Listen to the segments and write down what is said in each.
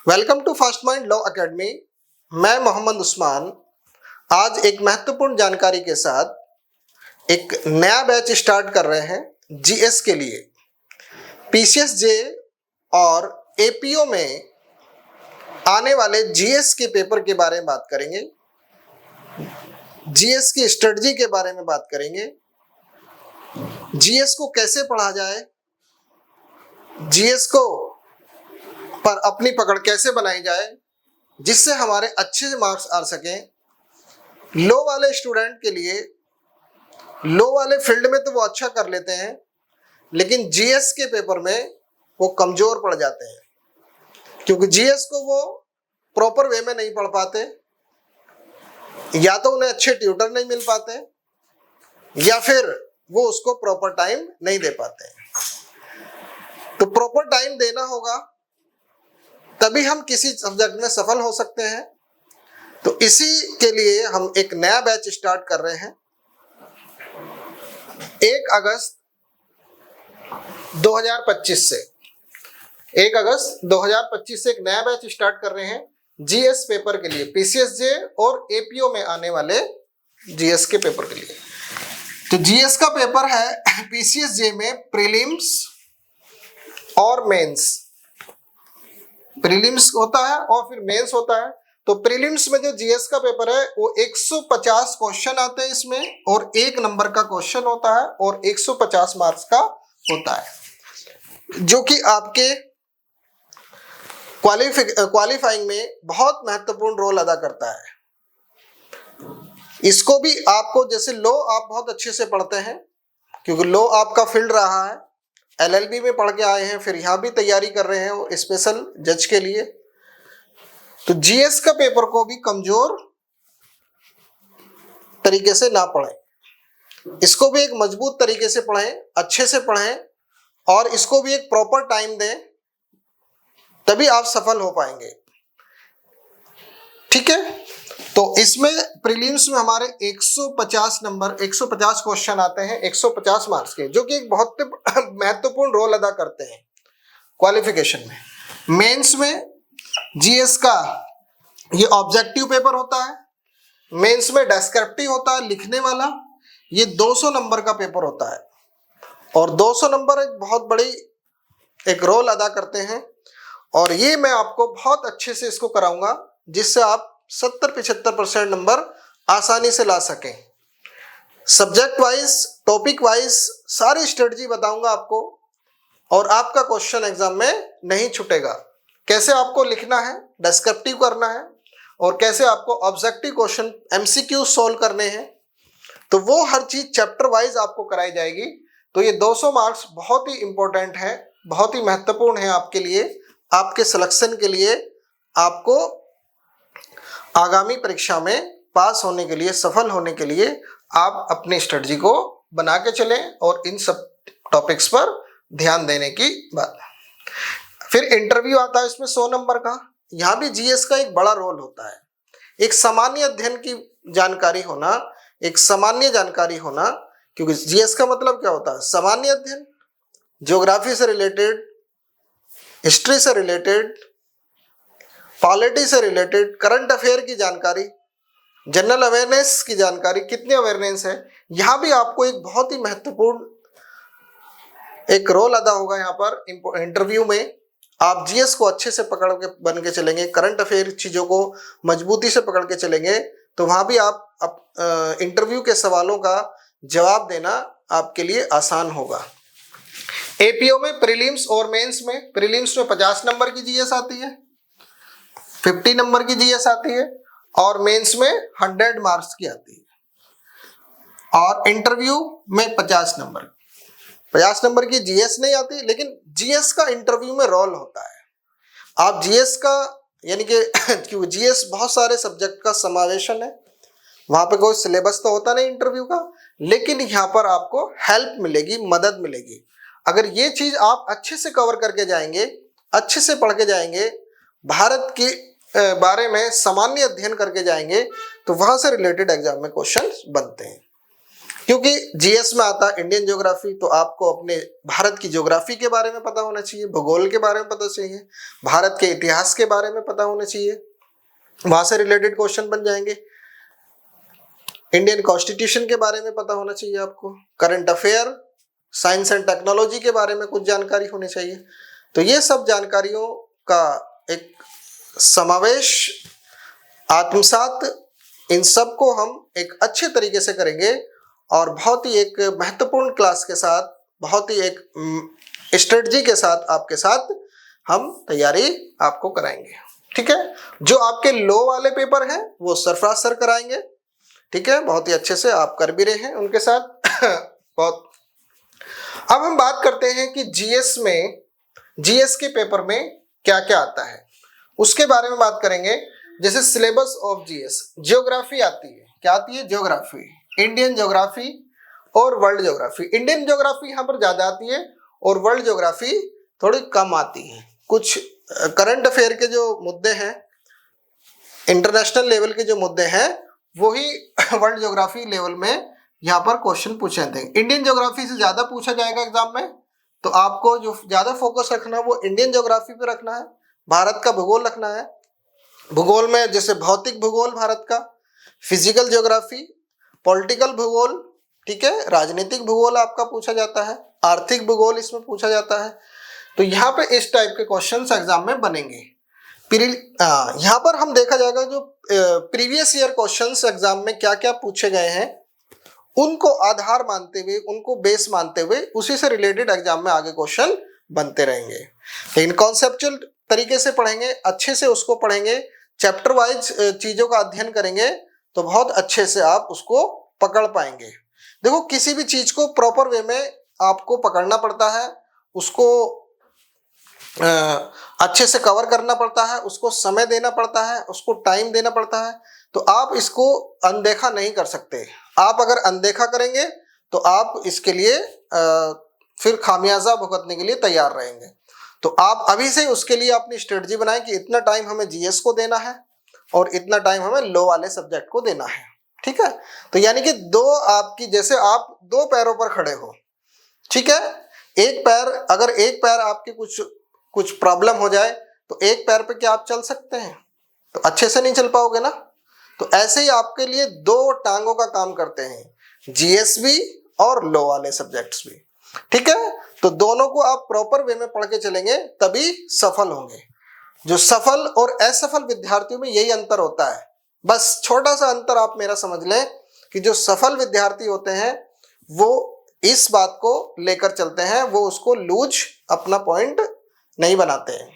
Welcome to fast mind law academy. मैं मोहम्मद उस्मान आज एक महत्वपूर्ण जानकारी के साथ एक नया बैच स्टार्ट कर रहे हैं जीएस के लिए। पीसीएसजे और एपीओ में आने वाले जीएस के पेपर के बारे में बात करेंगे, जीएस की स्ट्रेटजी के बारे में बात करेंगे, जीएस को कैसे पढ़ा जाए, जीएस को पर अपनी पकड़ कैसे बनाई जाए जिससे हमारे अच्छे मार्क्स आ सकें। लो वाले स्टूडेंट के लिए, लो वाले फील्ड में तो वो अच्छा कर लेते हैं लेकिन जीएस के पेपर में वो कमजोर पड़ जाते हैं क्योंकि जीएस को वो प्रॉपर वे में नहीं पढ़ पाते, या तो उन्हें अच्छे ट्यूटर नहीं मिल पाते या फिर वो उसको प्रॉपर टाइम नहीं दे पाते। तो प्रॉपर टाइम देना होगा तभी हम किसी सब्जेक्ट में सफल हो सकते हैं। तो इसी के लिए हम एक नया बैच स्टार्ट कर रहे हैं। 1 अगस्त 2025 से 1 अगस्त 2025 से एक नया बैच स्टार्ट कर रहे हैं जीएस पेपर के लिए, पीसीएसजे और एपीओ में आने वाले जीएस के पेपर के लिए। तो जीएस का पेपर है पीसीएसजे में प्रीलिम्स और मेंस। प्रीलिम्स होता है और फिर मेंस होता है। तो प्रीलिम्स में जो जीएस का पेपर है वो 150 क्वेश्चन आते हैं इसमें और 1 नंबर का क्वेश्चन होता है और 150 मार्क्स का होता है, जो कि आपके क्वालिफाइंग में बहुत महत्वपूर्ण रोल अदा करता है। इसको भी आपको, जैसे लो आप बहुत अच्छे से पढ़ते हैं क्योंकि लो आपका फील्ड रहा है, एलएलबी में पढ़ के आए हैं, फिर यहाँ भी तैयारी कर रहे हैं स्पेशल जज के लिए। तो जीएस का पेपर को भी कमजोर तरीके से ना पढ़ें, इसको भी एक मजबूत तरीके से पढ़ें, अच्छे से पढ़ें और इसको भी एक प्रॉपर टाइम दें, तभी आप सफल हो पाएंगे। ठीक है। तो इसमें प्रीलिम्स में हमारे 150 नंबर 150 क्वेश्चन आते हैं 150 मार्क्स के, जो कि एक बहुत महत्वपूर्ण रोल अदा करते हैं क्वालिफिकेशन में। मेंस में जीएस का ये ऑब्जेक्टिव पेपर होता है, मेंस में डिस्क्रिप्टिव होता है लिखने वाला, ये 200 नंबर का पेपर होता है और 200 नंबर एक बहुत बड़ी एक रोल अदा करते हैं। और ये मैं आपको बहुत अच्छे से इसको कराऊंगा जिससे आप 70-75% नंबर आसानी से ला सकें। सब्जेक्ट वाइज, टॉपिक वाइज सारी स्ट्रेटजी बताऊंगा आपको और आपका क्वेश्चन एग्जाम में नहीं छूटेगा। कैसे आपको लिखना है, डिस्क्रिप्टिव करना है और कैसे आपको ऑब्जेक्टिव क्वेश्चन एमसीक्यू सॉल्व करने हैं, तो वो हर चीज चैप्टर वाइज आपको कराई जाएगी। तो ये 200 मार्क्स बहुत ही इंपॉर्टेंट है, बहुत ही महत्वपूर्ण है आपके लिए, आपके सिलेक्शन के लिए, आपको आगामी परीक्षा में पास होने के लिए, सफल होने के लिए आप अपनी स्ट्रेटजी को बना के चलें और इन सब टॉपिक्स पर ध्यान देने की बात। फिर इंटरव्यू आता है इसमें 100 नंबर का। यहाँ भी जीएस का एक बड़ा रोल होता है। एक सामान्य अध्ययन की जानकारी होना, एक सामान्य जानकारी होना, क्योंकि जीएस का मतलब क्या होता है? सामान्य अध्ययन, ज्योग्राफी से रिलेटेड, हिस्ट्री से रिलेटेड, पॉलिटी से रिलेटेड, करंट अफेयर की जानकारी, जनरल अवेयरनेस की जानकारी, कितनी अवेयरनेस है, यहाँ भी आपको एक बहुत ही महत्वपूर्ण एक रोल अदा होगा। यहाँ पर इंटरव्यू में आप जीएस को अच्छे से पकड़ के बन के चलेंगे, करंट अफेयर चीज़ों को मजबूती से पकड़ के चलेंगे, तो वहाँ भी आप इंटरव्यू के सवालों का जवाब देना आपके लिए आसान होगा। एपीओ में प्रीलिम्स और मेंस में, प्रीलिम्स में 50 नंबर की जीएस आती है, 50 नंबर की जीएस आती है और मेंस में 100 मार्क्स की आती है और इंटरव्यू में 50 नंबर की जीएस नहीं आती, लेकिन जीएस का इंटरव्यू में रोल होता है। आप जीएस का यानी कि क्योंकि जीएस बहुत सारे सब्जेक्ट का समावेशन है, वहां पे कोई सिलेबस तो होता नहीं इंटरव्यू का, लेकिन यहाँ पर आपको हेल्प मिलेगी, मदद मिलेगी। अगर ये चीज आप अच्छे से कवर करके जाएंगे, अच्छे से पढ़ के जाएंगे, भारत के बारे में सामान्य अध्ययन करके जाएंगे, तो वहां से रिलेटेड एग्जाम में क्वेश्चन बनते हैं। क्योंकि जीएस में आता है इंडियन ज्योग्राफी, तो आपको अपने भारत की ज्योग्राफी के बारे में पता होना चाहिए, भूगोल के बारे में पता चाहिए, भारत के इतिहास के बारे में पता होना चाहिए, वहां से रिलेटेड क्वेश्चन बन जाएंगे। इंडियन कॉन्स्टिट्यूशन के बारे में पता होना चाहिए आपको, current affair, science and technology के बारे में कुछ जानकारी होनी चाहिए। तो ये सब जानकारियों का एक समावेश, आत्मसात, इन सब को हम एक अच्छे तरीके से करेंगे और बहुत ही एक महत्वपूर्ण क्लास के साथ, बहुत ही एक स्ट्रेटजी के साथ आपके साथ हम तैयारी आपको कराएंगे। ठीक है, जो आपके लो वाले पेपर हैं वो सरफराज सर कराएंगे। ठीक है, बहुत ही अच्छे से आप कर भी रहे हैं उनके साथ बहुत। अब हम बात करते हैं कि जीएस में, जीएस के पेपर में क्या क्या आता है उसके बारे में बात करेंगे। जैसे सिलेबस ऑफ जीएस, ज्योग्राफी आती है, क्या आती है? ज्योग्राफी, इंडियन ज्योग्राफी और वर्ल्ड ज्योग्राफी। इंडियन ज्योग्राफी यहाँ पर ज्यादा आती है और वर्ल्ड ज्योग्राफी थोड़ी कम आती है। कुछ करंट अफेयर के जो मुद्दे हैं, इंटरनेशनल लेवल के जो मुद्दे हैं, वही वर्ल्ड ज्योग्राफी लेवल में यहाँ पर क्वेश्चन पूछे जाते हैं। इंडियन ज्योग्राफी से ज्यादा पूछा जाएगा एग्जाम में, तो आपको जो ज्यादा फोकस रखना है वो इंडियन ज्योग्राफी पे रखना है। भारत का भूगोल रखना है, भूगोल में जैसे भौतिक भूगोल भारत का, फिजिकल ज्योग्राफी, पॉलिटिकल भूगोल, ठीक है, राजनीतिक भूगोल आपका पूछा जाता है, आर्थिक भूगोल इसमें पूछा जाता है। तो यहाँ पे इस टाइप के क्वेश्चंस एग्जाम में बनेंगे। यहाँ पर हम देखा जाएगा जो प्रीवियस ईयर क्वेश्चंस एग्जाम में क्या क्या पूछे गए हैं, उनको आधार मानते हुए, उनको बेस मानते हुए, उसी से रिलेटेड एग्जाम में आगे क्वेश्चन बनते रहेंगे। लेकिन कॉन्सेप्चुअल तरीके से पढ़ेंगे, अच्छे से उसको पढ़ेंगे, चैप्टर वाइज चीजों का अध्ययन करेंगे तो बहुत अच्छे से आप उसको पकड़ पाएंगे। देखो, किसी भी चीज को प्रॉपर वे में आपको पकड़ना पड़ता है, उसको अच्छे से कवर करना पड़ता है, उसको समय देना पड़ता है, उसको टाइम देना पड़ता है। तो आप इसको अनदेखा नहीं कर सकते। आप अगर अनदेखा करेंगे तो आप इसके लिए फिर खामियाजा भुगतने के लिए तैयार रहेंगे। तो आप अभी से उसके लिए अपनी स्ट्रेटजी बनाएं कि इतना टाइम हमें जीएस को देना है और इतना टाइम हमें लो वाले सब्जेक्ट को देना है। ठीक है, तो यानी कि दो आपकी, जैसे आप दो पैरों पर खड़े हो, ठीक है, एक पैर, अगर एक पैर आपके कुछ प्रॉब्लम हो जाए तो एक पैर पे क्या आप चल सकते हैं? तो अच्छे से नहीं चल पाओगे ना। तो ऐसे ही आपके लिए दो टांगों का काम करते हैं, जीएस भी और लो वाले सब्जेक्ट्स भी। ठीक है, तो दोनों को आप प्रॉपर वे में पढ़ के चलेंगे तभी सफल होंगे। जो सफल और असफल विद्यार्थियों में यही अंतर होता है, बस छोटा सा अंतर आप मेरा समझ लें कि जो सफल विद्यार्थी होते हैं वो इस बात को लेकर चलते हैं, वो उसको लूज अपना पॉइंट नहीं बनाते हैं,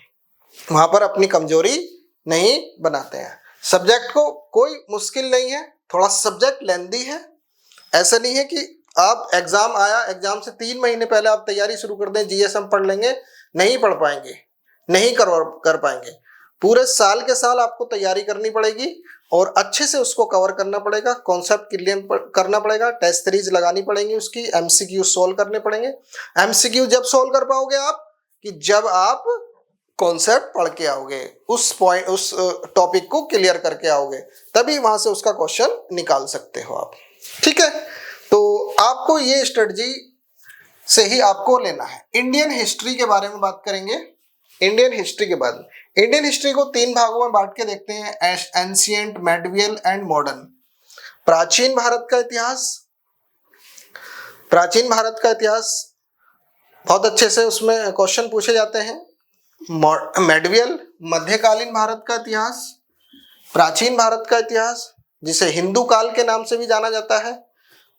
वहां पर अपनी कमजोरी नहीं बनाते हैं। सब्जेक्ट को कोई मुश्किल नहीं है, थोड़ा सब्जेक्ट लेंदी है। ऐसा नहीं है कि आप एग्जाम आया, एग्जाम से 3 महीने पहले आप तैयारी शुरू कर दें, जीएस हम पढ़ लेंगे, नहीं पढ़ पाएंगे, नहीं कर पाएंगे। पूरे साल के साल आपको तैयारी करनी पड़ेगी और अच्छे से उसको कवर करना पड़ेगा, कॉन्सेप्ट क्लियर करना पड़ेगा, टेस्ट सीरीज लगानी पड़ेंगी, उसकी एमसीक्यू सोल्व करने पड़ेंगे। एमसीक्यू जब सोल्व कर पाओगे आप कि जब आप कॉन्सेप्ट पढ़ के आओगे, उस पॉइंट, उस टॉपिक को क्लियर करके आओगे, तभी वहां से उसका क्वेश्चन निकाल सकते हो आप। ठीक है, तो आपको ये स्ट्रेटजी से ही आपको लेना है। इंडियन हिस्ट्री के बारे में बात करेंगे। इंडियन हिस्ट्री के बाद, इंडियन हिस्ट्री को 3 भागों में बांट के देखते हैं, एंशिएंट, मेडिवल एंड मॉडर्न। प्राचीन भारत का इतिहास, प्राचीन भारत का इतिहास बहुत अच्छे से उसमें क्वेश्चन पूछे जाते हैं। मेडिवल, मध्यकालीन भारत का इतिहास, प्राचीन भारत का इतिहास जिसे हिंदू काल के नाम से भी जाना जाता है,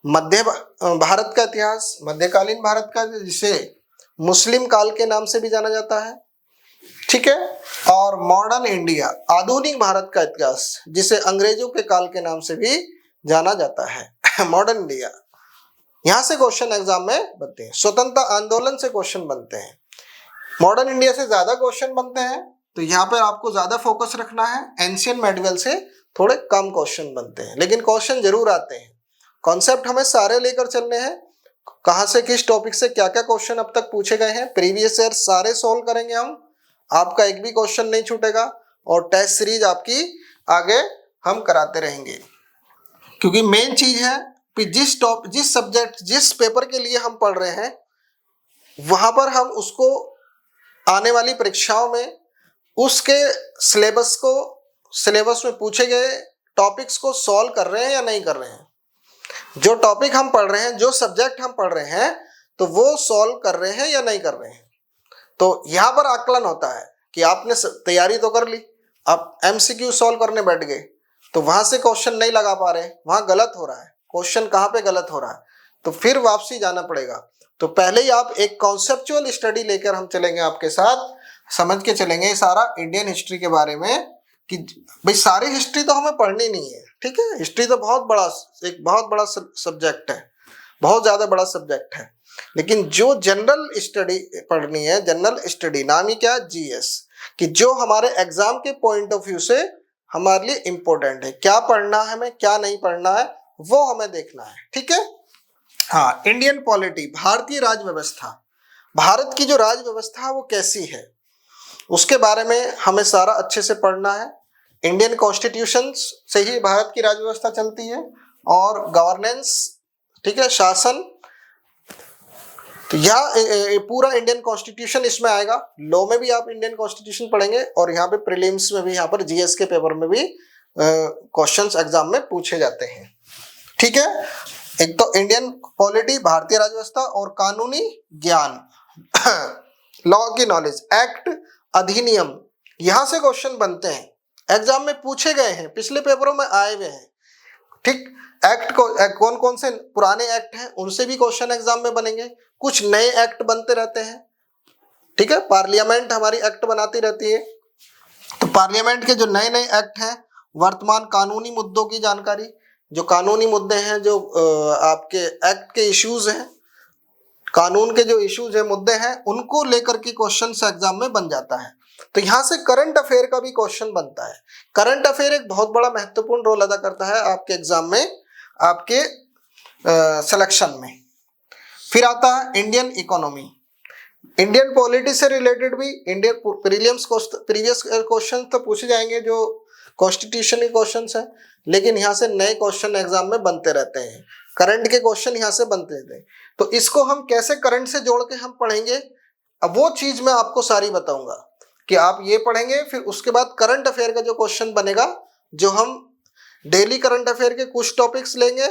मध्य भारत का इतिहास, मध्यकालीन भारत का जिसे मुस्लिम काल के नाम से भी जाना जाता है। ठीक है, और मॉडर्न इंडिया, आधुनिक भारत का इतिहास जिसे अंग्रेजों के काल के नाम से भी जाना जाता है मॉडर्न इंडिया। यहां से क्वेश्चन एग्जाम में बनते हैं। स्वतंत्रता आंदोलन से क्वेश्चन बनते हैं, मॉडर्न इंडिया से ज्यादा क्वेश्चन बनते हैं, तो यहाँ पर आपको ज्यादा फोकस रखना है। एंशिएंट मेडिवल से थोड़े कम क्वेश्चन बनते हैं, लेकिन क्वेश्चन जरूर आते हैं। कॉन्सेप्ट हमें सारे लेकर चलने हैं, कहाँ से किस टॉपिक से क्या क्या क्वेश्चन अब तक पूछे गए हैं, प्रीवियस ईयर सारे सोल्व करेंगे हम, आपका एक भी क्वेश्चन नहीं छूटेगा। और टेस्ट सीरीज आपकी आगे हम कराते रहेंगे, क्योंकि मेन चीज है कि जिस सब्जेक्ट जिस पेपर के लिए हम पढ़ रहे हैं वहां पर हम उसको आने वाली परीक्षाओं में उसके सिलेबस में पूछे गए टॉपिक्स को सॉल्व कर रहे हैं या नहीं कर रहे हैं। जो टॉपिक हम पढ़ रहे हैं, जो सब्जेक्ट हम पढ़ रहे हैं, तो वो सॉल्व कर रहे हैं या नहीं कर रहे हैं। तो यहाँ पर आकलन होता है कि आपने तैयारी तो कर ली, आप एमसीक्यू सॉल्व करने बैठ गए, तो वहां से क्वेश्चन नहीं लगा पा रहे, वहां गलत हो रहा है, क्वेश्चन कहाँ पे गलत हो रहा है, तो फिर वापसी जाना पड़ेगा। तो पहले ही आप एक कॉन्सेप्चुअल स्टडी लेकर हम चलेंगे आपके साथ, समझ के चलेंगे सारा इंडियन हिस्ट्री के बारे में कि भाई सारी हिस्ट्री तो हमें पढ़नी नहीं है, ठीक है। हिस्ट्री तो बहुत बड़ा सब्जेक्ट है, बहुत ज्यादा बड़ा सब्जेक्ट है, लेकिन जो जनरल स्टडी पढ़नी है, जनरल स्टडी नाम ही क्या, जीएस, कि जो हमारे एग्जाम के पॉइंट ऑफ व्यू से हमारे लिए इंपॉर्टेंट है, क्या पढ़ना है हमें, क्या नहीं पढ़ना है, वो हमें देखना है, ठीक है। हाँ, इंडियन पॉलिटी, भारतीय राज व्यवस्था, भारत की जो राज व्यवस्था वो कैसी है उसके बारे में हमें सारा अच्छे से पढ़ना है। इंडियन कॉन्स्टिट्यूशन से ही भारत की राज व्यवस्था चलती है, और गवर्नेंस, ठीक है, शासन, तो यह पूरा इंडियन कॉन्स्टिट्यूशन इसमें आएगा। लॉ में भी आप इंडियन कॉन्स्टिट्यूशन पढ़ेंगे, और यहाँ पे प्रीलिम्स में भी, यहाँ पर जीएस के पेपर में भी क्वेश्चंस एग्जाम में पूछे जाते हैं, ठीक है। एक तो इंडियन पॉलिटी, भारतीय राज व्यवस्था, और कानूनी ज्ञान लॉ की नॉलेज, एक्ट, अधिनियम, यहां से क्वेश्चन बनते हैं, एग्जाम में पूछे गए हैं, पिछले पेपरों में आए हुए हैं, ठीक। एक्ट को कौन कौन से पुराने एक्ट हैं उनसे भी क्वेश्चन एग्जाम में बनेंगे, कुछ नए एक्ट बनते रहते हैं, ठीक है। पार्लियामेंट हमारी एक्ट बनाती रहती है, तो पार्लियामेंट के जो नए नए एक्ट हैं, वर्तमान कानूनी मुद्दों की जानकारी, जो कानूनी मुद्दे हैं, जो आपके एक्ट के इश्यूज हैं, कानून के जो इश्यूज है, मुद्दे हैं, उनको लेकर के क्वेश्चन एग्जाम में बन जाता है। तो यहाँ से करंट अफेयर का भी क्वेश्चन बनता है। करंट अफेयर एक बहुत बड़ा महत्वपूर्ण रोल अदा करता है आपके एग्जाम में, आपके सिलेक्शन में। फिर आता है इंडियन इकोनॉमी, इंडियन पॉलिटी से रिलेटेड भी इंडियन प्रीवियस क्वेश्चन तो पूछे जाएंगे जो कॉन्स्टिट्यूशन के क्वेश्चन है, लेकिन यहाँ से नए क्वेश्चन एग्जाम में बनते रहते हैं, करंट के क्वेश्चन यहाँ से बनते रहते हैं। तो इसको हम कैसे करंट से जोड़ के हम पढ़ेंगे, अब वो चीज मैं आपको सारी बताऊंगा कि आप ये पढ़ेंगे, फिर उसके बाद करंट अफेयर का जो क्वेश्चन बनेगा, जो हम डेली करंट अफेयर के कुछ टॉपिक्स लेंगे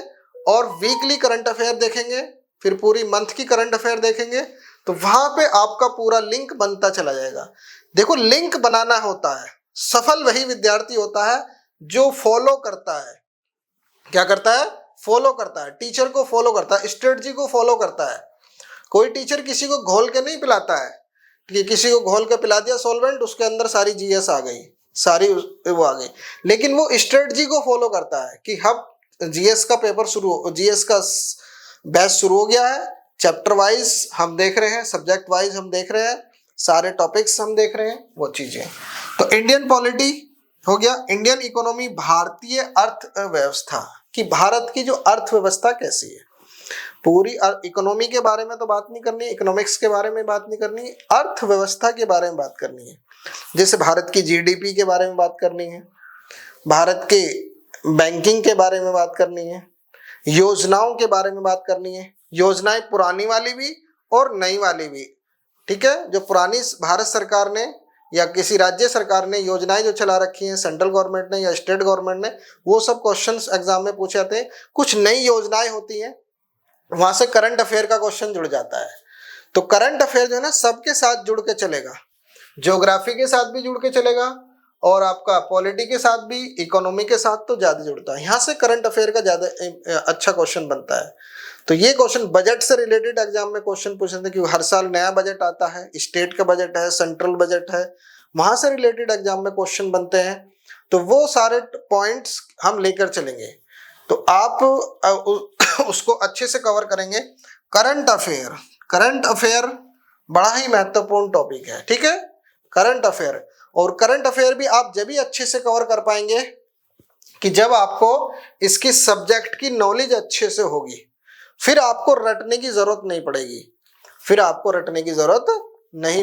और वीकली करंट अफेयर देखेंगे, फिर पूरी मंथ की करंट अफेयर देखेंगे, तो वहां पे आपका पूरा लिंक बनता चला जाएगा। देखो, लिंक बनाना होता है, सफल वही विद्यार्थी होता है जो फॉलो करता है, क्या करता है, फॉलो करता है, टीचर को फॉलो करता है, स्ट्रेटजी को फॉलो करता है। कोई टीचर किसी को घोल के नहीं पिलाता है कि किसी को घोल के पिला दिया सॉल्वेंट, उसके अंदर सारी जीएस आ गई, सारी वो आ गई, लेकिन वो स्ट्रेटजी को फॉलो करता है कि हम जीएस का पेपर जीएस का बैच शुरू हो गया है, चैप्टर वाइज हम देख रहे हैं, सब्जेक्ट वाइज हम देख रहे हैं, सारे टॉपिक्स हम देख रहे हैं, वो चीजें। तो इंडियन पॉलिटी हो गया, इंडियन इकोनॉमी, भारतीय अर्थव्यवस्था, कि भारत की जो अर्थव्यवस्था कैसी है, पूरी इकोनॉमी के बारे में तो बात नहीं करनी है, इकोनॉमिक्स के बारे में बात नहीं करनी है, अर्थव्यवस्था के बारे में बात करनी है। जैसे भारत की जीडीपी के बारे में बात करनी है, भारत के बैंकिंग के बारे में बात करनी है, योजनाओं के बारे में बात करनी है, योजनाएं पुरानी वाली भी और नई वाली भी, ठीक है। जो पुरानी भारत सरकार ने या किसी राज्य सरकार ने योजनाएं जो चला रखी हैं, सेंट्रल गवर्नमेंट ने या स्टेट गवर्नमेंट ने, वो सब क्वेश्चंस एग्जाम में पूछे जाते हैं। कुछ नई योजनाएं होती हैं, वहां से करंट अफेयर का क्वेश्चन जुड़ जाता है। तो करंट अफेयर जो है ना, सबके साथ जुड़ के चलेगा, ज्योग्राफी के साथ भी जुड़ के चलेगा, और आपका पॉलिटी के साथ भी, इकोनॉमी के साथ तो ज्यादा जुड़ता है। यहाँ से करंट अफेयर का ज्यादा अच्छा क्वेश्चन बनता है। तो ये क्वेश्चन बजट से रिलेटेड एग्जाम में क्वेश्चन पूछते हैं, क्योंकि हर साल नया बजट आता है, स्टेट का बजट है, सेंट्रल बजट है, वहां से रिलेटेड एग्जाम में क्वेश्चन बनते हैं। तो वो सारे पॉइंट्स हम लेकर चलेंगे, तो आप उसको अच्छे से कवर करेंगे। करंट अफेयर बड़ा ही महत्वपूर्ण टॉपिक है, ठीक है, करंट अफेयर। और करंट अफेयर भी आप जब भी अच्छे से कवर कर पाएंगे कि जब आपको इसकी सब्जेक्ट की नॉलेज अच्छे से होगी, फिर आपको रटने की जरूरत नहीं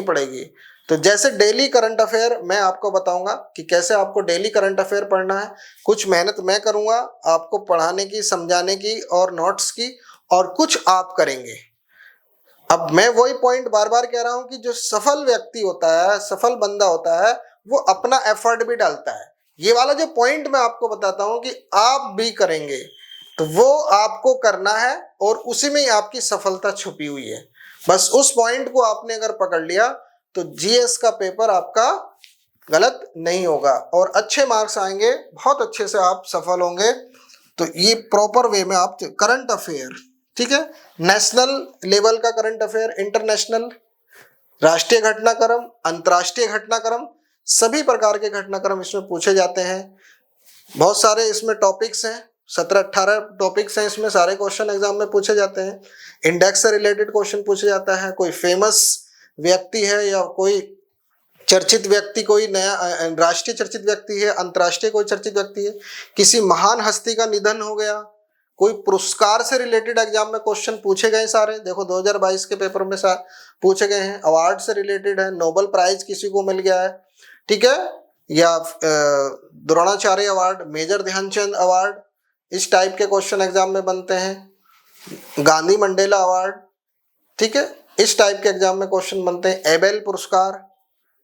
पड़ेगी, तो जैसे डेली करंट अफेयर मैं आपको बताऊंगा कि कैसे आपको डेली करंट अफेयर पढ़ना है। कुछ मेहनत मैं करूंगा आपको पढ़ाने की, समझाने की और नोट्स की, और कुछ आप करेंगे। अब मैं वही पॉइंट बार बार कह रहा हूं कि जो सफल व्यक्ति होता है, सफल बंदा होता है, वो अपना एफर्ट भी डालता है। ये वाला जो पॉइंट मैं आपको बताता हूं कि आप भी करेंगे, तो वो आपको करना है और उसी में ही आपकी सफलता छुपी हुई है। बस उस पॉइंट को आपने अगर पकड़ लिया तो जीएस का पेपर आपका गलत नहीं होगा और अच्छे मार्क्स आएंगे, बहुत अच्छे से आप सफल होंगे। तो ये प्रॉपर वे में आप करंट अफेयर, ठीक है, नेशनल लेवल का करंट अफेयर, इंटरनेशनल, राष्ट्रीय घटनाक्रम, अंतर्राष्ट्रीय घटनाक्रम, सभी प्रकार के घटनाक्रम इसमें पूछे जाते हैं। बहुत सारे इसमें टॉपिक्स हैं, 17-18 टॉपिक्स हैं इसमें, सारे क्वेश्चन एग्जाम में पूछे जाते हैं। इंडेक्स से रिलेटेड क्वेश्चन पूछे जाता है, कोई फेमस व्यक्ति है या कोई चर्चित व्यक्ति, कोई नया राष्ट्रीय चर्चित व्यक्ति है, अंतर्राष्ट्रीय कोई चर्चित व्यक्ति है, किसी महान हस्ती का निधन हो गया, कोई पुरस्कार से रिलेटेड एग्जाम में क्वेश्चन पूछे गए सारे। देखो 2022 के पेपर में पूछे गए हैं। अवार्ड से रिलेटेड है, नोबेल प्राइज किसी को मिल गया है, ठीक है, या Dronacharya award, major Dhyan Chand award, इस टाइप के क्वेश्चन एग्जाम में बनते हैं। गांधी मंडेला अवार्ड, ठीक है, इस टाइप के एग्जाम में क्वेश्चन बनते हैं। एबेल पुरस्कार,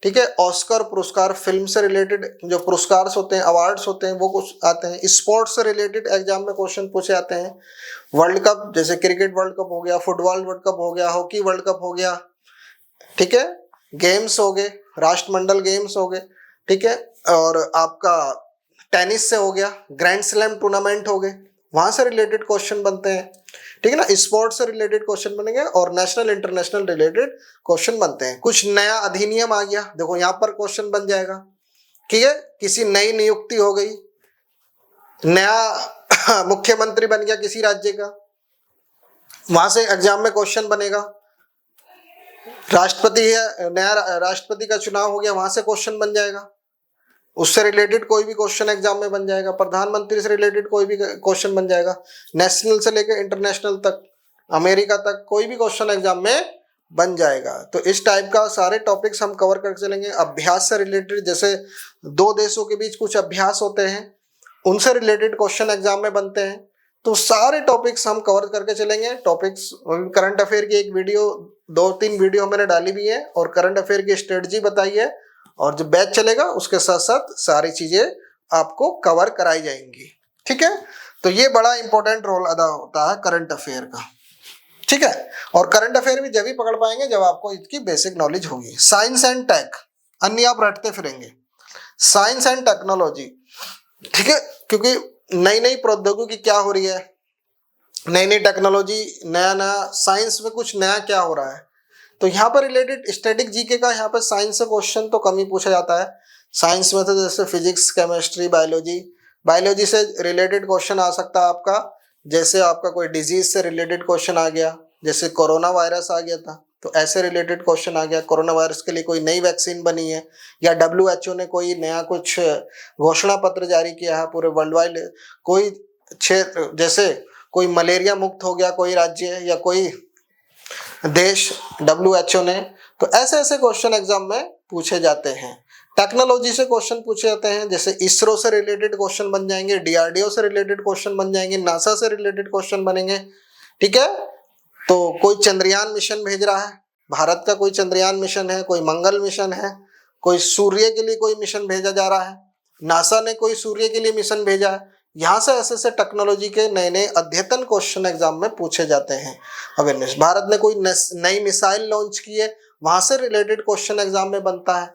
ठीक है, ऑस्कर पुरस्कार, फिल्म से रिलेटेड जो पुरस्कार होते हैं, अवार्ड्स होते हैं, वो कुछ आते हैं। स्पोर्ट्स से रिलेटेड एग्जाम में क्वेश्चन पूछे जाते हैं। वर्ल्ड कप, जैसे क्रिकेट वर्ल्ड कप हो गया, फुटबॉल वर्ल्ड कप हो गया, हॉकी वर्ल्ड कप हो गया, ठीक है, गेम्स हो गए, राष्ट्रमंडल गेम्स हो गए, ठीक है, और आपका टेनिस से हो गया, ग्रैंड स्लैम टूर्नामेंट हो गए, वहां से रिलेटेड क्वेश्चन बनते हैं, ठीक है ना। स्पोर्ट्स से रिलेटेड क्वेश्चन बनेंगे और नेशनल इंटरनेशनल रिलेटेड क्वेश्चन बनते हैं। कुछ नया अधिनियम आ गया, देखो यहाँ पर क्वेश्चन बन जाएगा, ठीक है, किसी नई नियुक्ति हो गई, नया मुख्यमंत्री बन गया किसी राज्य का, वहां से एग्जाम में क्वेश्चन बनेगा। राष्ट्रपति है, नया राष्ट्रपति का चुनाव हो गया, वहां से क्वेश्चन बन जाएगा, उससे रिलेटेड कोई भी क्वेश्चन एग्जाम में बन जाएगा। प्रधानमंत्री से रिलेटेड कोई भी क्वेश्चन बन जाएगा। नेशनल से लेकर इंटरनेशनल तक, अमेरिका तक, कोई भी क्वेश्चन एग्जाम में बन जाएगा। तो इस टाइप का सारे टॉपिक्स हम कवर करके चलेंगे। अभ्यास से रिलेटेड, जैसे दो देशों के बीच कुछ अभ्यास होते हैं, उनसे रिलेटेड क्वेश्चन एग्जाम में बनते हैं। तो सारे टॉपिक्स हम कवर करके चलेंगे। टॉपिक्स, करंट अफेयर की एक वीडियो, 2-3 वीडियो मैंने डाली भी है और करंट अफेयर की स्ट्रेटजी बताई है, और जो बैच चलेगा उसके साथ साथ सारी चीजें आपको कवर कराई जाएंगी, ठीक है। तो ये बड़ा इंपॉर्टेंट रोल अदा होता है करंट अफेयर का, ठीक है। और करंट अफेयर भी जब ही पकड़ पाएंगे जब आपको इसकी बेसिक नॉलेज होगी। साइंस एंड टेक, अन्य आप रटते फिरेंगे। साइंस एंड टेक्नोलॉजी, ठीक है, क्योंकि नई नई प्रौद्योगिकी क्या हो रही है, नई नई टेक्नोलॉजी, नया नया साइंस में कुछ नया क्या हो रहा है, तो यहाँ पर रिलेटेड स्टैटिक जीके का, यहाँ पर साइंस से क्वेश्चन तो कम ही पूछा जाता है। साइंस में तो जैसे फिजिक्स, केमिस्ट्री, बायोलॉजी, बायोलॉजी से रिलेटेड क्वेश्चन आ सकता है आपका। जैसे आपका कोई डिजीज से रिलेटेड क्वेश्चन आ गया, जैसे कोरोना वायरस आ गया था, तो ऐसे रिलेटेड क्वेश्चन आ गया। कोरोना वायरस के लिए कोई नई वैक्सीन बनी है, या WHO ने कोई नया कुछ घोषणा पत्र जारी किया है पूरे वर्ल्ड वाइड, कोई क्षेत्र, जैसे कोई मलेरिया मुक्त हो गया कोई राज्य या कोई देश WHO ने, तो ऐसे ऐसे क्वेश्चन एग्जाम में पूछे जाते हैं। टेक्नोलॉजी से क्वेश्चन पूछे जाते हैं, जैसे इसरो से रिलेटेड क्वेश्चन बन जाएंगे, DRDO से रिलेटेड क्वेश्चन बन जाएंगे, नासा से रिलेटेड क्वेश्चन बनेंगे, ठीक है। तो कोई चंद्रयान मिशन भेज रहा है, भारत का कोई चंद्रयान मिशन है, कोई मंगल मिशन है, कोई सूर्य के लिए कोई मिशन भेजा जा रहा है, नासा ने कोई सूर्य के लिए मिशन भेजा है। यहाँ से ऐसे ऐसे टेक्नोलॉजी के नए नए अद्यतन क्वेश्चन एग्जाम में पूछे जाते हैं। अवेयरनेस, भारत ने कोई नई मिसाइल लॉन्च की है, वहां से रिलेटेड क्वेश्चन एग्जाम में बनता है,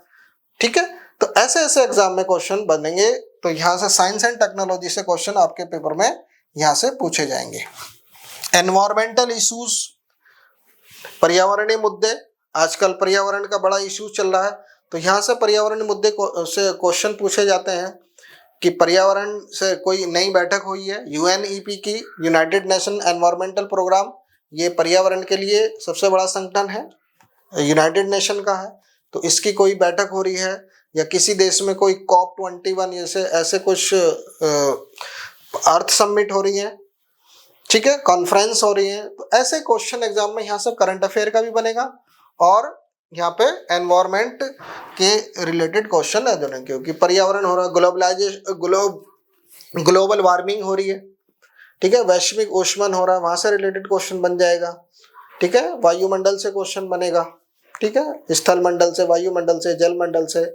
ठीक है। तो ऐसे ऐसे एग्जाम में क्वेश्चन बनेंगे। तो यहाँ से साइंस एंड टेक्नोलॉजी से क्वेश्चन आपके पेपर में यहाँ से पूछे जाएंगे। एनवायरमेंटल इश्यूज, पर्यावरणीय मुद्दे, आजकल पर्यावरण का बड़ा इश्यू चल रहा है, तो यहाँ से पर्यावरणीय मुद्दे से क्वेश्चन पूछे जाते हैं कि पर्यावरण से कोई नई बैठक हुई है, UNEP की, यूनाइटेड नेशन एनवायरमेंटल प्रोग्राम, ये पर्यावरण के लिए सबसे बड़ा संगठन है, यूनाइटेड नेशन का है, तो इसकी कोई बैठक हो रही है, या किसी देश में कोई COP21 जैसे ऐसे कुछ अर्थ समिट हो रही है, ठीक है, कॉन्फ्रेंस हो रही है। तो ऐसे क्वेश्चन एग्जाम में यहाँ से करंट अफेयर का भी बनेगा और यहाँ पे एनवायरमेंट के रिलेटेड क्वेश्चन है दोनों, क्योंकि पर्यावरण हो रहा है, ग्लोबल वार्मिंग हो रही है, ठीक है, वैश्विक ऊष्मन हो रहा है, वहां से रिलेटेड क्वेश्चन बन जाएगा, ठीक है, वायुमंडल से क्वेश्चन बनेगा, ठीक है, स्थल मंडल से, वायुमंडल से, जल मंडल से,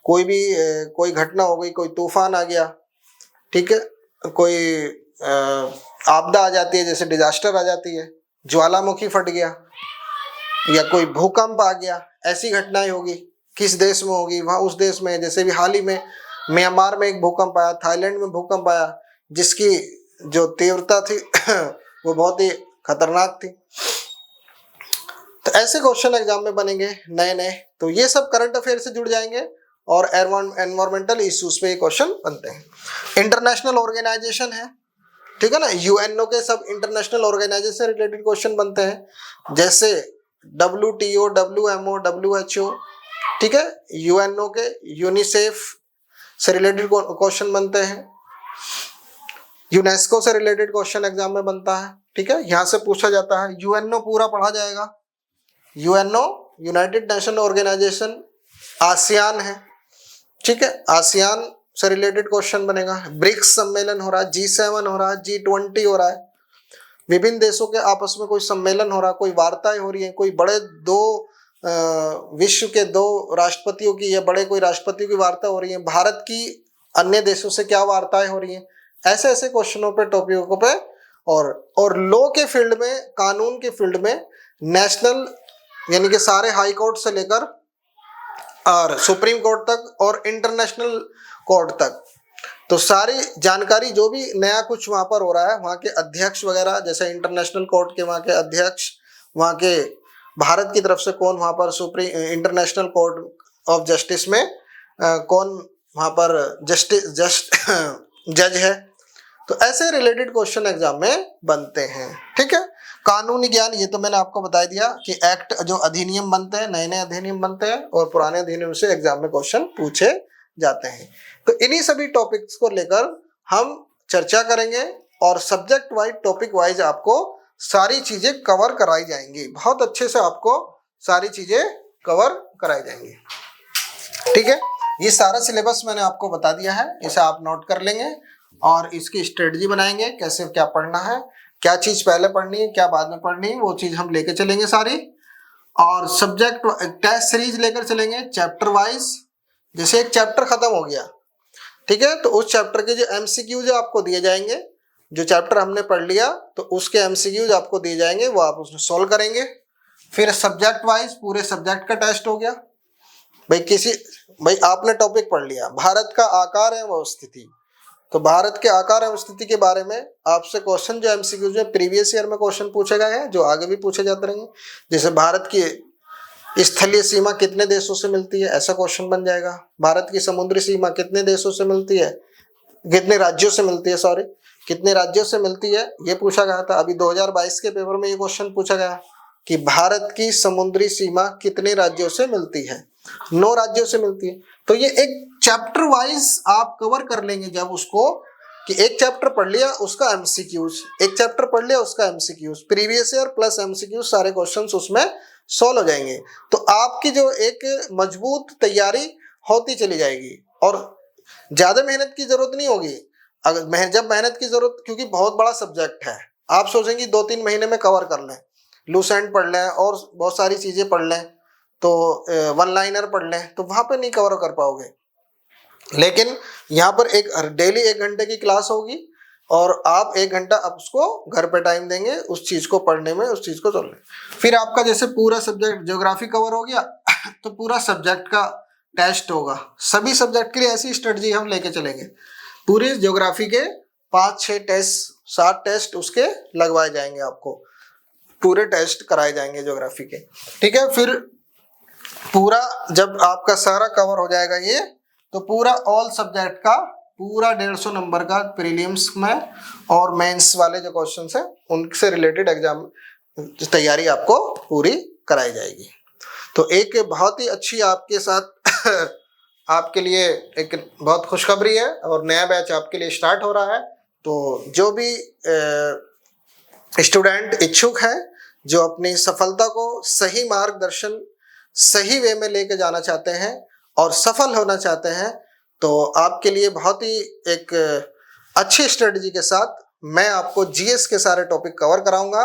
कोई भी कोई घटना हो गई, कोई तूफान आ गया, ठीक है, कोई आपदा आ जाती है, जैसे डिजास्टर आ जाती है, ज्वालामुखी फट गया या कोई भूकंप आ गया, ऐसी घटनाएं होगी, किस देश में होगी, वहां उस देश में, जैसे भी हाल ही में म्यांमार में एक भूकंप आया, थाईलैंड में भूकंप आया, जिसकी जो तीव्रता थी वो बहुत ही खतरनाक थी। तो ऐसे क्वेश्चन एग्जाम में बनेंगे नए नए, तो ये सब करंट अफेयर से जुड़ जाएंगे और एनवायरमेंटल इश्यूज पे ये क्वेश्चन बनते हैं। इंटरनेशनल ऑर्गेनाइजेशन है, ठीक है ना, यूएनओ के सब इंटरनेशनल ऑर्गेनाइजेशन रिलेटेड क्वेश्चन बनते हैं, जैसे WTO, WMO, WHO, ठीक है, यूएनओ के यूनिसेफ से रिलेटेड क्वेश्चन बनते हैं, यूनेस्को से रिलेटेड क्वेश्चन एग्जाम में बनता है, ठीक है, यहां से पूछा जाता है। यूएनओ पूरा पढ़ा जाएगा, UNO united nation organization, ASEAN है, ठीक है, आसियान से रिलेटेड क्वेश्चन बनेगा। ब्रिक्स सम्मेलन हो रहा है, G7 हो रहा है, G20 हो रहा है, विभिन्न देशों के आपस में कोई सम्मेलन हो रहा है, कोई वार्ताएं हो रही है, कोई बड़े विश्व के 2 राष्ट्रपतियों की या बड़े कोई राष्ट्रपतियों की वार्ता हो रही है, भारत की अन्य देशों से क्या वार्ताएं हो रही हैं, ऐसे ऐसे क्वेश्चनों पे, टॉपिकों पे, और लॉ के फील्ड में, कानून के फील्ड में, नेशनल यानी कि सारे हाई कोर्ट से लेकर और सुप्रीम कोर्ट तक और इंटरनेशनल कोर्ट तक, तो सारी जानकारी जो भी नया कुछ वहां पर हो रहा है, वहां के अध्यक्ष वगैरह, जैसे इंटरनेशनल कोर्ट के वहां के अध्यक्ष, वहां के भारत की तरफ से कौन वहां पर इंटरनेशनल कोर्ट ऑफ जस्टिस में कौन वहां पर जज है, तो ऐसे रिलेटेड क्वेश्चन एग्जाम में बनते हैं, ठीक है। कानूनी ज्ञान, ये तो मैंने आपको बता दिया कि एक्ट, जो अधिनियम बनते हैं, नए नए अधिनियम बनते हैं और पुराने अधिनियम से एग्जाम में क्वेश्चन पूछे जाते हैं। तो इन्हीं सभी टॉपिक्स को लेकर हम चर्चा करेंगे और सब्जेक्ट वाइज, टॉपिक वाइज आपको सारी चीजें कवर कराई जाएंगी, बहुत अच्छे से आपको सारी चीजें कवर कराई जाएंगी, ठीक है। ये सारा सिलेबस मैंने आपको बता दिया है, इसे आप नोट कर लेंगे और इसकी स्ट्रेटजी बनाएंगे, कैसे क्या पढ़ना है, क्या चीज पहले पढ़नी है, क्या बाद में पढ़नी है, वो चीज हम लेके चलेंगे सारी, और सब्जेक्ट टेस्ट सीरीज लेकर चलेंगे चैप्टर वाइज। जैसे एक चैप्टर खत्म हो गया, ठीक है, तो उस चैप्टर के जो MCQs आपको दिए जाएंगे, जो चैप्टर हमने पढ़ लिया तो उसके MCQs आपको दिए जाएंगे, वो आप उसमें सॉल्व करेंगे। फिर सब्जेक्ट वाइज पूरे सब्जेक्ट का टेस्ट हो गया। भाई आपने टॉपिक पढ़ लिया, भारत का आकार एवं स्थिति, तो भारत के आकार एवं स्थिति के बारे में आपसे क्वेश्चन जो MCQs में प्रीवियस ईयर में क्वेश्चन पूछे गए हैं, जो आगे भी पूछे जाते रहेंगे, जैसे भारत की स्थलीय सीमा कितने देशों से मिलती है, ऐसा क्वेश्चन बन जाएगा। भारत की समुद्री सीमा कितने देशों से मिलती है, कितने राज्यों से मिलती है, सॉरी, कितने राज्यों से मिलती है, ये पूछा गया था। अभी 2022 के पेपर में ये क्वेश्चन पूछा गया कि भारत की समुद्री सीमा कितने राज्यों से मिलती है, 9 राज्यों से मिलती है। तो ये एक चैप्टर वाइज आप कवर कर लेंगे, जब उसको कि एक चैप्टर पढ़ लिया उसका MCQs, एक चैप्टर पढ़ लिया उसका MCQs, previous year plus MCQs, सारे क्वेश्चंस उसमें सॉल्व हो जाएंगे। तो आपकी जो एक मजबूत तैयारी होती चली जाएगी और ज्यादा मेहनत की जरूरत नहीं होगी। अगर जब मेहनत की जरूरत, क्योंकि बहुत बड़ा सब्जेक्ट है, आप सोचेंगे 2-3 महीने में कवर कर लें, लूसेंट पढ़ लें और बहुत सारी चीजें पढ़ लें, तो वन लाइनर पढ़ लें, तो वहां पे नहीं कवर कर पाओगे। लेकिन यहाँ पर एक डेली 1 घंटे की क्लास होगी और आप 1 घंटा अब उसको घर पे टाइम देंगे उस चीज को पढ़ने में, उस चीज को चलने। फिर आपका जैसे पूरा सब्जेक्ट ज्योग्राफी कवर हो गया तो पूरा सब्जेक्ट का टेस्ट होगा। सभी सब्जेक्ट के लिए ऐसी स्ट्रेटजी हम लेके चलेंगे। पूरी ज्योग्राफी के 5-6 टेस्ट, 7 टेस्ट उसके लगवाए जाएंगे, आपको पूरे टेस्ट कराए जाएंगे ज्योग्राफी के, ठीक है। फिर पूरा जब आपका सारा कवर हो जाएगा ये, तो पूरा ऑल सब्जेक्ट का पूरा 150 नंबर का प्रीलिम्स में और मेंस वाले जो क्वेश्चन है उनसे रिलेटेड एग्जाम तैयारी आपको पूरी कराई जाएगी। तो एक बहुत ही अच्छी आपके साथ आपके लिए एक बहुत खुशखबरी है और नया बैच आपके लिए स्टार्ट हो रहा है। तो जो भी स्टूडेंट इच्छुक हैं, जो अपनी सफलता को सही मार्गदर्शन सही वे में लेके जाना चाहते हैं और सफल होना चाहते हैं, तो आपके लिए बहुत ही एक अच्छी स्ट्रेटजी के साथ मैं आपको जीएस के सारे टॉपिक कवर कराऊंगा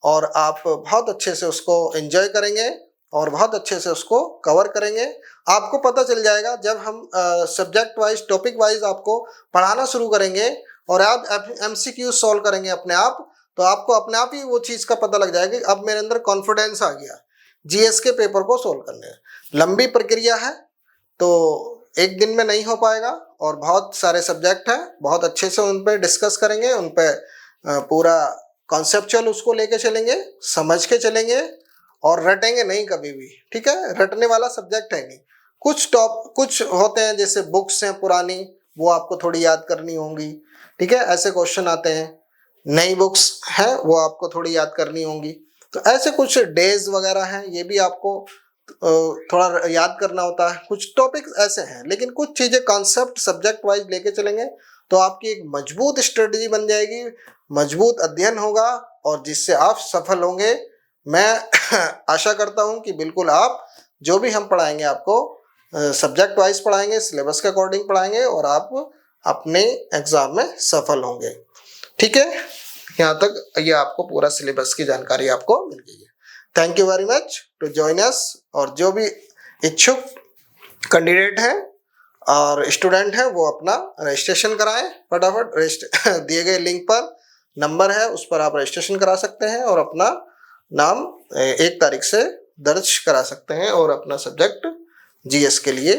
और आप बहुत अच्छे से उसको एंजॉय करेंगे और बहुत अच्छे से उसको कवर करेंगे। आपको पता चल जाएगा जब हम सब्जेक्ट वाइज टॉपिक वाइज आपको पढ़ाना शुरू करेंगे और आप एमसीक्यू सॉल्व करेंगे अपने आप, तो आपको अपने आप ही वो चीज़ का पता लग जाएगा कि अब मेरे अंदर कॉन्फिडेंस आ गया जीएस के पेपर को सोल्व करने में। लंबी प्रक्रिया है तो एक दिन में नहीं हो पाएगा और बहुत सारे सब्जेक्ट हैं, बहुत अच्छे से उन पर डिस्कस करेंगे, उन पर पूरा कॉन्सेप्चुअल उसको लेके चलेंगे, समझ के चलेंगे और रटेंगे नहीं कभी भी, ठीक है। रटने वाला सब्जेक्ट है नहीं। कुछ होते हैं जैसे बुक्स हैं पुरानी, वो आपको थोड़ी याद करनी होंगी, ठीक है, ऐसे क्वेश्चन आते हैं। नई बुक्स हैं वो आपको थोड़ी याद करनी होंगी। तो ऐसे कुछ डेज वगैरह हैं, ये भी आपको थोड़ा याद करना होता है। कुछ टॉपिक्स ऐसे हैं, लेकिन कुछ चीज़ें कॉन्सेप्ट सब्जेक्ट वाइज लेके चलेंगे तो आपकी एक मजबूत स्ट्रेटजी बन जाएगी, मजबूत अध्ययन होगा और जिससे आप सफल होंगे। मैं आशा करता हूं कि बिल्कुल आप जो भी हम पढ़ाएंगे आपको सब्जेक्ट वाइज पढ़ाएंगे, सिलेबस के अकॉर्डिंग पढ़ाएंगे और आप अपने एग्जाम में सफल होंगे, ठीक है। यहाँ तक ये आपको पूरा सिलेबस की जानकारी आपको मिल गई है। Thank you very much to join us. और जो भी इच्छुक कैंडिडेट हैं और स्टूडेंट हैं वो अपना रजिस्ट्रेशन कराएं फटाफट। दिए गए लिंक पर नंबर है, उस पर आप रजिस्ट्रेशन करा सकते हैं और अपना नाम 1 तारीख से दर्ज करा सकते हैं और अपना सब्जेक्ट जीएस के लिए